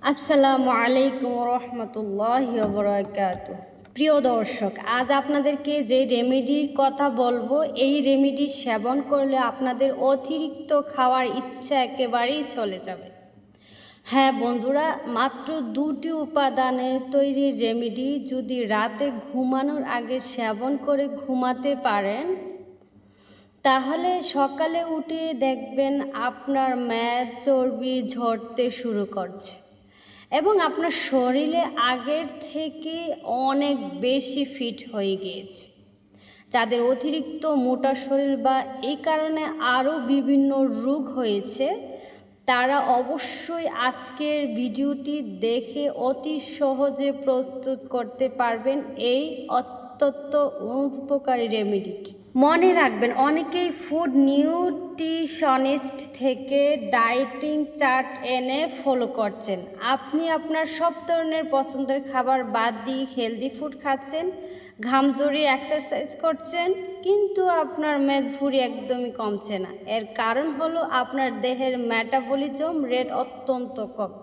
আসসালামু আলাইকুম রহমতুল্লাহি ওয়া বারাকাতুহু। প্রিয় দর্শক, আজ আপনাদেরকে যে রেমেডির কথা বলবো, এই রেমেডি সেবন করলে আপনাদের অতিরিক্ত খাওয়ার ইচ্ছা একেবারেই চলে যাবে। হ্যাঁ বন্ধুরা, মাত্র 2টি উপাদানে তৈরি রেমেডি যদি রাতে ঘুমানোর আগে সেবন করে ঘুমাতে পারেন, তাহলে সকালে উঠে দেখবেন আপনার মেদ চর্বি ঝরতে শুরু করছে এবং আপনার শরীরে আগের থেকে অনেক বেশি ফিট হয়ে গিয়েছে। যাদের অতিরিক্ত মোটা শরীর বা এই কারণে আরও বিভিন্ন রোগ হয়েছে, তারা অবশ্যই আজকের ভিডিওটি দেখে অতি সহজে প্রস্তুত করতে পারবেন এই অত্যন্ত উপকারী রেমেডিটি। মনে রাখবেন, অনেকেই ফুড নিউট্রিশনিস্ট থেকে ডায়েটিং চার্ট এনে ফলো করছেন। আপনি আপনার সব ধরনের পছন্দের খাবার বাদ দিয়ে হেলদি ফুড খাচ্ছেন, ঘাম ঝরিয়ে এক্সারসাইজ করছেন, কিন্তু আপনার মেদভুঁড়ি একদমই কমছে না। এর কারণ হলো আপনার দেহের মেটাবলিজম রেট অত্যন্ত কম।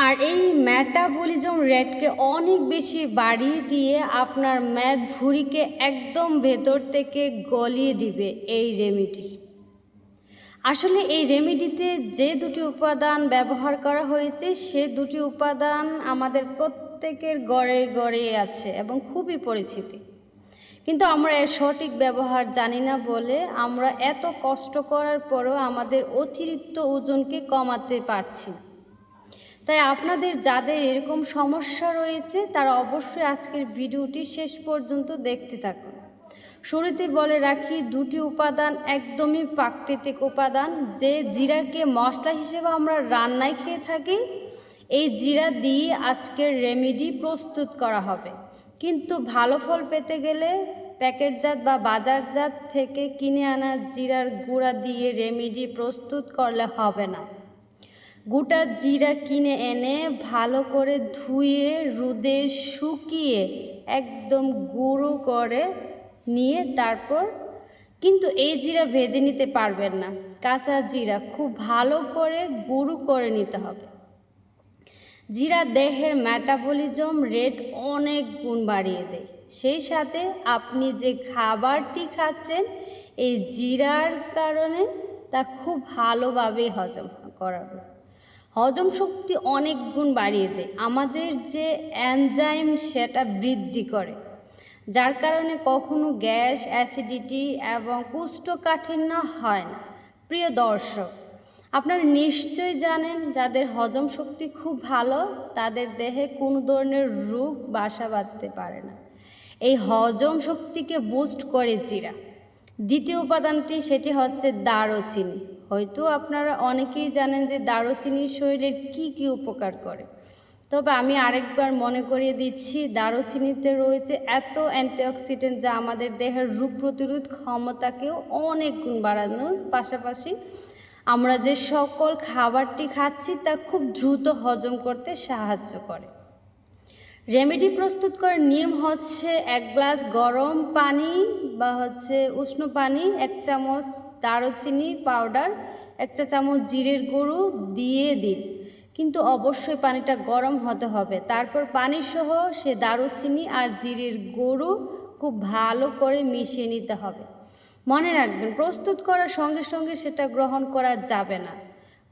আর এই মেটাবলিজম রেটকে অনেক বেশি বাড়িয়ে দিয়ে আপনার মেদভুঁড়িকে একদম ভেতর থেকে গলিয়ে দিবে এই রেমেডি। আসলে এই রেমেডিতে যে দুটি উপাদান ব্যবহার করা হয়েছে, সে দুটি উপাদান আমাদের প্রত্যেকের ঘরে ঘরে আছে এবং খুবই পরিচিত, কিন্তু আমরা এর সঠিক ব্যবহার জানি না বলে আমরা এত কষ্ট করার পরও আমাদের অতিরিক্ত ওজনকে কমাতে পারছি না। তাই আপনাদের যাদের এরকম সমস্যা রয়েছে, তারা অবশ্যই আজকের ভিডিওটি শেষ পর্যন্ত দেখতে থাকুন। শুরুতে বলে রাখি, দুটি উপাদান একদমই প্রাকৃতিক উপাদান। যে জিরাকে মশলা হিসেবে আমরা রান্নায় খেয়ে থাকি, এই জিরা দিয়ে আজকের রেমেডি প্রস্তুত করা হবে। কিন্তু ভালো ফল পেতে গেলে প্যাকেটজাত বা বাজারজাত থেকে কিনে আনা জিরার গুঁড়া দিয়ে রেমেডি প্রস্তুত করলে হবে না। গোটা জিরা কিনে এনে ভালো করে ধুয়ে রোদে শুকিয়ে একদম গুঁড়ো করে নিয়ে তারপর, কিন্তু এই জিরা ভেজে নিতে পারবেন না, কাঁচা জিরা খুব ভালো করে গুঁড়ো করে নিতে হবে। জিরা দেহের মেটাবলিজম রেট অনেক গুণ বাড়িয়ে দেয়। সেই সাথে আপনি যে খাবারটি খাচ্ছেন, এই জিরার কারণে তা খুব ভালোভাবে হজম করাবে। হজম শক্তি অনেক গুণ বাড়িয়ে দেয়। আমাদের যে এনজাইম সেটা বৃদ্ধি করে, যার কারণে কখনো গ্যাস, অ্যাসিডিটি এবং কোষ্ঠকাঠিন্য হয় না। প্রিয় দর্শক, আপনারা নিশ্চয়ই জানেন, যাদের হজম শক্তি খুব ভালো, তাদের দেহে কোনো ধরনের রোগ বাসা বাঁধতে পারে না। এই হজম শক্তিকে বুস্ট করে জিরা। দ্বিতীয় উপাদানটি সেটি হচ্ছে দারুচিনি। হয়তো আপনারা অনেকেই জানেন যে দারুচিনি শরীরের কি কি উপকার করে, তবে আমি আরেকবার মনে করিয়ে দিচ্ছি, দারুচিনিতে রয়েছে এত অ্যান্টিঅক্সিডেন্ট যা আমাদের দেহের রোগ প্রতিরোধ ক্ষমতাকেও অনেক গুণ বাড়ানোর পাশাপাশি আমরা যে সকল খাবারটি খাচ্ছি তা খুব দ্রুত হজম করতে সাহায্য করে। রেমেডি প্রস্তুত করার নিয়ম হচ্ছে, 1 গ্লাস গরম পানি বা উষ্ণ পানি, 1 চামচ দারুচিনি পাউডার, 1 চা চামচ জিরের গুঁড়ো দিয়ে দিন, কিন্তু অবশ্যই পানিটা গরম হতে হবে। তারপর পানি সহ সে দারুচিনি আর জিরের গুঁড়ো খুব ভালো করে মিশিয়ে নিতে হবে। মনে রাখবেন, প্রস্তুত করার সঙ্গে সঙ্গে সেটা গ্রহণ করা যাবে না।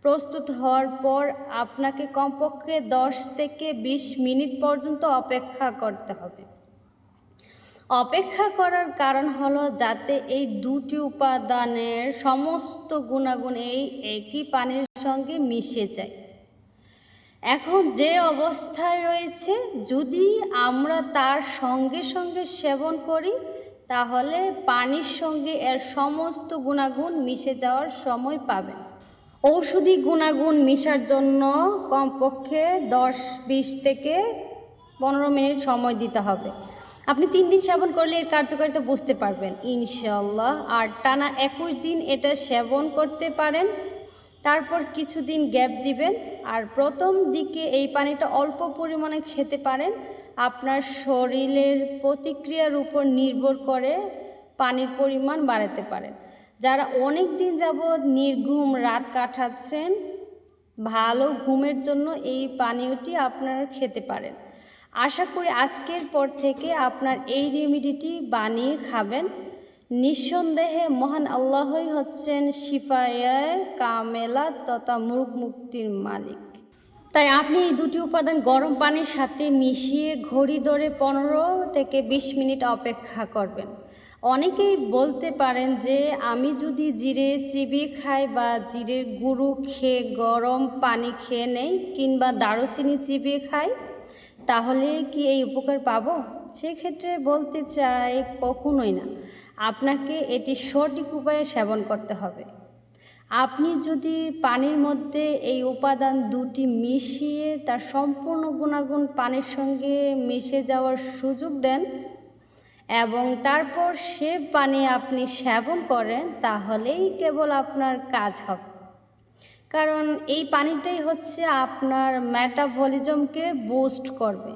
প্রস্তুত হওয়ার পর আপনাকে কমপক্ষে 10 থেকে 20 মিনিট পর্যন্ত অপেক্ষা করতে হবে। অপেক্ষা করার কারণ হলো যাতে এই দুটি উপাদানের সমস্ত গুণাগুণ এই একই পানির সঙ্গে মিশে যায়। এখন যে অবস্থায় রয়েছে, যদি আমরা তার সঙ্গে সঙ্গে সেবন করি, তাহলে পানির সঙ্গে এর সমস্ত গুণাগুণ মিশে যাওয়ার সময় পাবেন। ঔষধি গুণাগুণ মিশার জন্য কমপক্ষে 10-20 থেকে 15 মিনিট সময় দিতে হবে। আপনি 3 দিন সেবন করলে এর কার্যকারিতা বুঝতে পারবেন ইনশাআল্লাহ। আর টানা 21 দিন এটা সেবন করতে পারেন, তারপর কিছুদিন গ্যাপ দিবেন। আর প্রথম দিকে এই পানিটা অল্প পরিমাণে খেতে পারেন। আপনার শরীরের প্রতিক্রিয়ার উপর নির্ভর করে পানির পরিমাণ বাড়াতে পারেন। যারা অনেক দিন যাবৎ নির্ঘুম রাত কাটাচ্ছেন, ভালো ঘুমের জন্য এই পানীয়টি আপনারা খেতে পারেন। আশা করি আজকের পর থেকে আপনার এই রেমেডিটি বানিয়ে খাবেন। নিঃসন্দেহে মহান আল্লাহই হচ্ছেন শিফায়ে কামেলা তথা মুরগ মুক্তির মালিক। তাই আপনি এই দুটি উপাদান গরম পানির সাথে মিশিয়ে ঘড়ি ধরে 15 থেকে 20 মিনিট অপেক্ষা করবেন। অনেকেই বলতে পারেন যে আমি যদি জিরে চিবিয়ে খাই বা জিরের গুঁড়ো খেয়ে গরম পানি খেয়ে নেই কিংবা দারুচিনি চিবিয়ে খাই তাহলে কি এই উপকার পাবো? সেক্ষেত্রে বলতে চাই কখনোই না। আপনাকে এটি সঠিক উপায়ে সেবন করতে হবে। আপনি যদি পানির মধ্যে এই উপাদান দুটি মিশিয়ে তার সম্পূর্ণ গুণাগুণ পানির সঙ্গে মিশে যাওয়ার সুযোগ দেন এবং তারপর সে পানি আপনি সেবন করেন তাহলেই কেবল আপনার কাজ হবে। কারণ এই পানিটাই হচ্ছে আপনার মেটাবলিজমকে বুস্ট করবে।